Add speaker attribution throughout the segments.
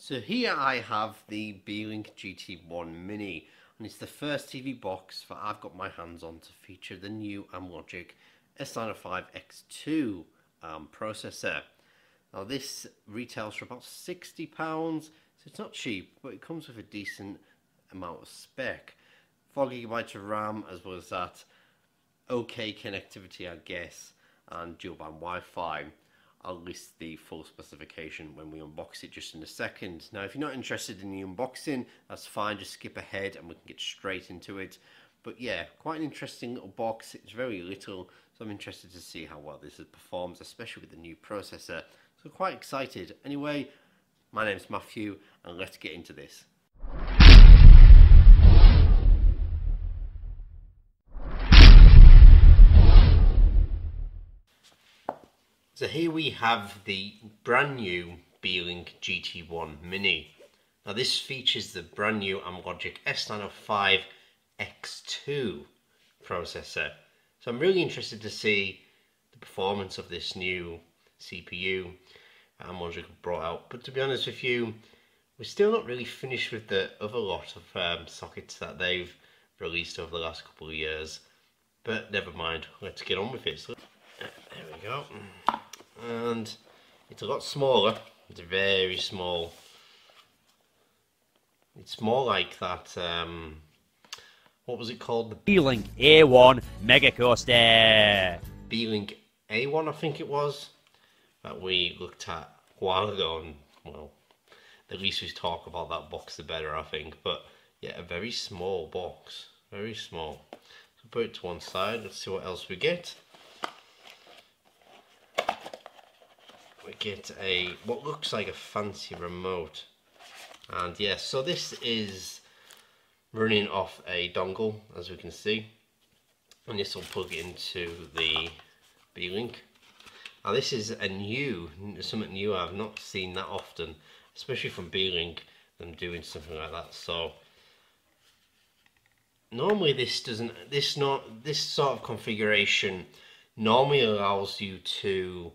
Speaker 1: So here I have the Beelink GT1 Mini, and it's the first TV box that I've got my hands on to feature the new Amlogic S905X2 Arm processor. Now this retails for about £60, so it's not cheap, but it comes with a decent amount of spec. 4GB of RAM, as well as that OK connectivity, I guess, and dual band Wi-Fi. I'll list the full specification when we unbox it just in a second. Now, if you're not interested in the unboxing, that's fine, just skip ahead and we can get straight into it. But yeah, quite an interesting little box. It's very little, so I'm interested to see how well this performs, especially with the new processor. So quite excited. Anyway, my name's Matthew, and let's get into this. So here we have the brand new Beelink GT1 Mini. Now this features the brand new Amlogic S905X2 processor. So I'm really interested to see the performance of this new CPU Amlogic brought out. But to be honest with you, we're still not really finished with the other lot of sockets that they've released over the last couple of years. But never mind, let's get on with it. So, there we go. And it's a lot smaller. It's very small. It's more like that, what was it called? The
Speaker 2: Beelink A1 Mega Coaster.
Speaker 1: Beelink A1, I think it was, that we looked at a while ago, and well, the least we talk about that box the better, I think. But yeah, a very small box, very small. So put it to one side, let's see what else we get. We get a what looks like a fancy remote, and yes, so this is running off a dongle, as we can see, and this will plug into the Beelink. Now this is something new. I've not seen that often, especially from Beelink, them doing something like that. So normally this sort of configuration normally allows you to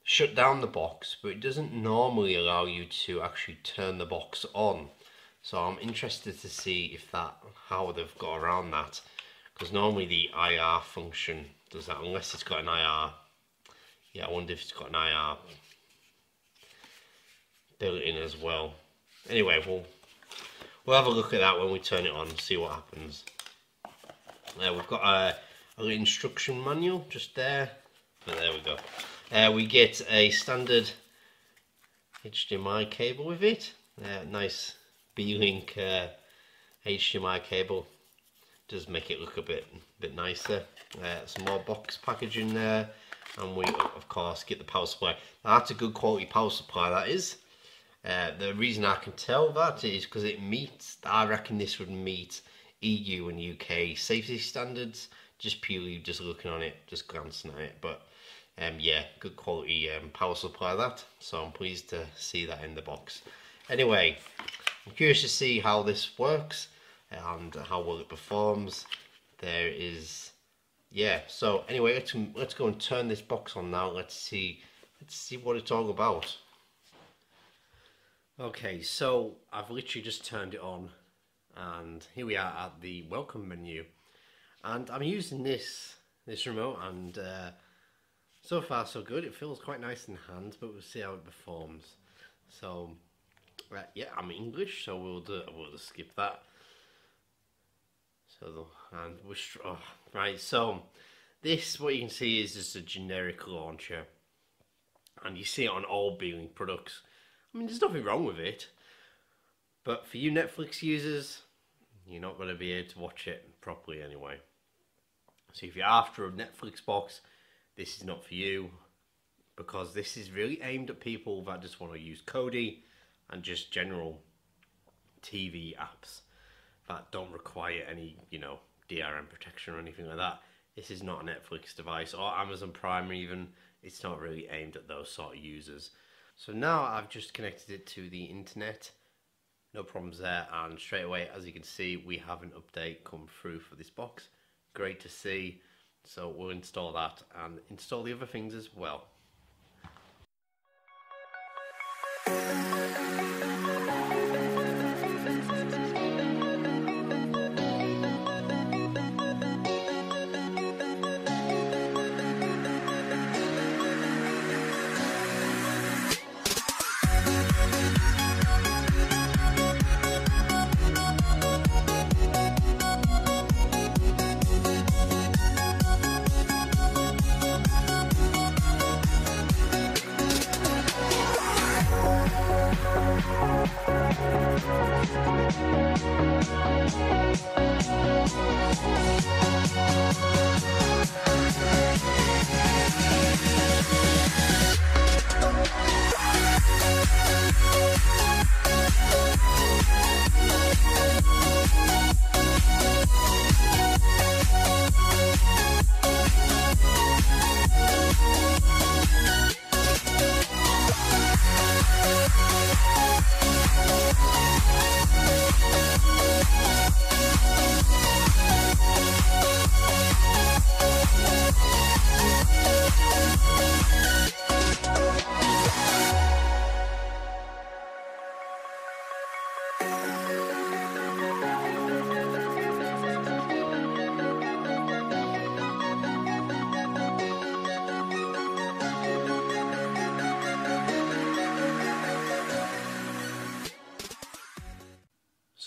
Speaker 1: shut down the box, but it doesn't normally allow you to actually turn the box on. So I'm interested to see how they've got around that, because normally the IR function does that, unless it's got an IR. Yeah, I wonder if it's got an IR built in as well. Anyway, we'll have a look at that when we turn it on and see what happens. We've got a little instruction manual just there, but there we go. We get a standard HDMI cable with it. Nice Beelink HDMI cable. Does make it look a bit nicer. Some more box packaging there, and we of course get the power supply. Now, that's a good quality power supply, that is. The reason I can tell that is because it meets, I reckon this would meet EU and UK safety standards, just looking on it, just glancing at it. But yeah, good quality power supply that, so I'm pleased to see that in the box. Anyway, I'm curious to see how this works and how well it performs. So anyway, let's go and turn this box on now. Let's see what it's all about. Okay, so I've literally just turned it on, and here we are at the welcome menu, and I'm using this remote, and so far so good. It feels quite nice in hand, but we'll see how it performs. So yeah, I'm English, so we'll just skip that. So right, so this, what you can see, is just a generic launcher, and you see it on all Beelink products. I mean, there's nothing wrong with it, but for you Netflix users, you're not going to be able to watch it properly anyway. So if you're after a Netflix box, this is not for you, because this is really aimed at people that just want to use KODI and just general TV apps that don't require any, DRM protection or anything like that. This is not a Netflix device, or Amazon Prime even. It's not really aimed at those sort of users. So now I've just connected it to the internet, no problems there, and straight away, as you can see, we have an update come through for this box. Great to see. So we'll install that and install the other things as well.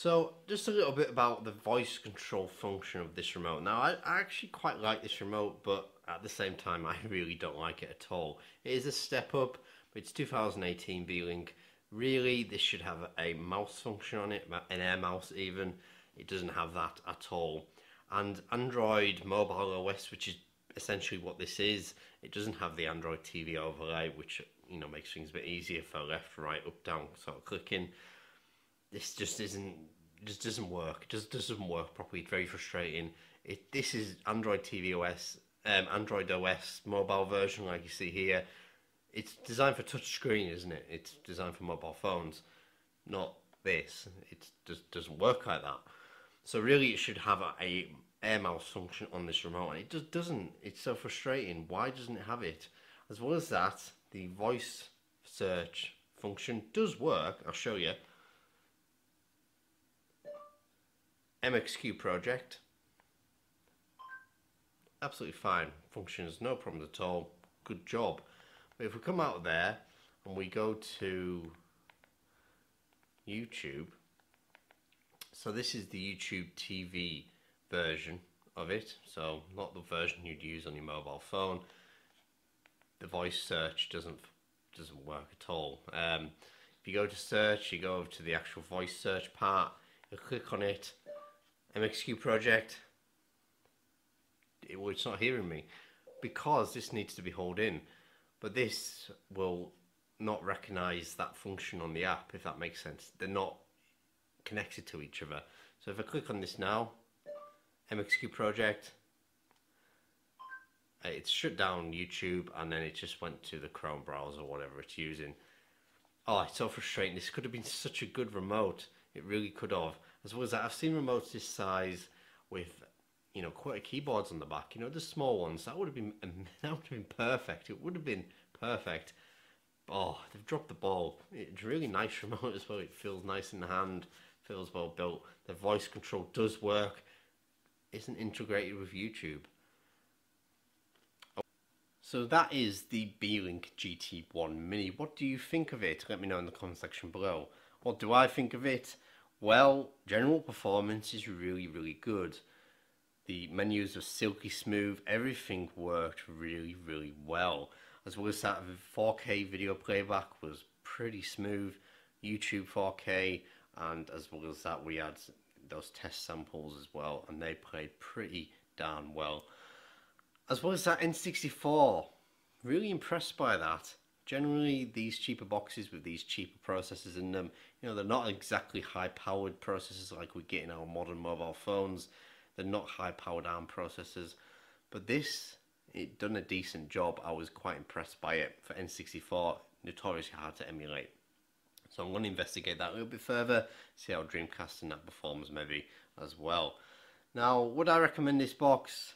Speaker 1: So, just a little bit about the voice control function of this remote. Now, I actually quite like this remote, but at the same time, I really don't like it at all. It is a step up, but it's 2018 Beelink. Really, this should have a mouse function on it, an air mouse even. It doesn't have that at all. And Android Mobile OS, which is essentially what this is, it doesn't have the Android TV overlay, which, you know, makes things a bit easier for left, right, up, down sort of clicking. This just doesn't work. It just doesn't work properly. It's very frustrating. This is Android TV OS, Android OS mobile version, like you see here. It's designed for touchscreen, isn't it? It's designed for mobile phones, not this. It just doesn't work like that. So really, it should have a air mouse function on this remote, and it just doesn't. It's so frustrating. Why doesn't it have it? As well as that, the voice search function does work. I'll show you. MXQ project, absolutely fine, functions, no problems at all, good job. But if we come out of there and we go to YouTube, so this is the YouTube TV version of it, so not the version you'd use on your mobile phone. The voice search doesn't work at all. If you go to search, you go over to the actual voice search part, you click on it, MXQ project, it's not hearing me because this needs to be held in, but this will not recognize that function on the app, if that makes sense. They're not connected to each other. So if I click on this now, MXQ project, it's shut down YouTube, and then it just went to the Chrome browser or whatever it's using. Oh, it's so frustrating. This could have been such a good remote. It really could have. As well as that, I've seen remotes this size with, you know, QWERTY keyboards on the back. You know, the small ones. That would have been perfect. It would have been perfect. Oh, they've dropped the ball. It's a really nice remote as well. It feels nice in the hand. Feels well built. The voice control does work. Isn't integrated with YouTube. So that is the Beelink GT1 Mini. What do you think of it? Let me know in the comment section below. What do I think of it? Well, general performance is really, really good. The menus are silky smooth. Everything worked really, really well. As well as that, 4K video playback was pretty smooth. YouTube 4K, and as well as that, we had those test samples as well, and they played pretty darn well. As well as that, N64, really impressed by that. Generally, these cheaper boxes with these cheaper processors in them, you know, they're not exactly high-powered processors like we get in our modern mobile phones. They're not high-powered ARM processors. But this, it done a decent job. I was quite impressed by it. For N64, notoriously hard to emulate. So I'm going to investigate that a little bit further, see how Dreamcast and that performs maybe as well. Now, would I recommend this box?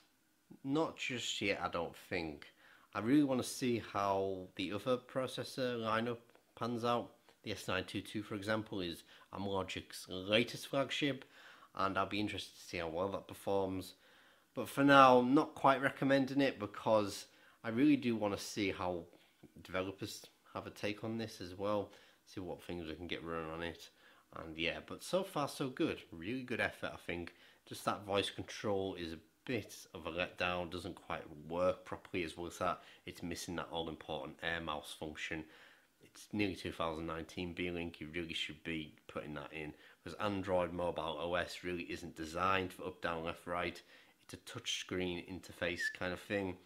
Speaker 1: Not just yet, I don't think. I really want to see how the other processor lineup pans out. The S922, for example, is Amlogic's latest flagship, and I'll be interested to see how well that performs. But for now, I'm not quite recommending it because I really do want to see how developers have a take on this as well, see what things we can get running on it. And yeah, but so far so good. Really good effort, I think. Just that voice control is a bit of a letdown, doesn't quite work properly, as well as that it's missing that all important air mouse function. it's nearly 2019 Beelink, you really should be putting that in, because Android mobile OS really isn't designed for up, down, left, right. It's a touchscreen interface kind of thing.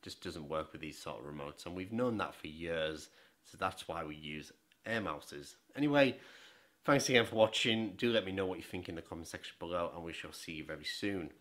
Speaker 1: Just doesn't work with these sort of remotes, and we've known that for years, so that's why we use air mouses. Anyway, thanks again for watching. Do let me know what you think in the comment section below, and we shall see you very soon.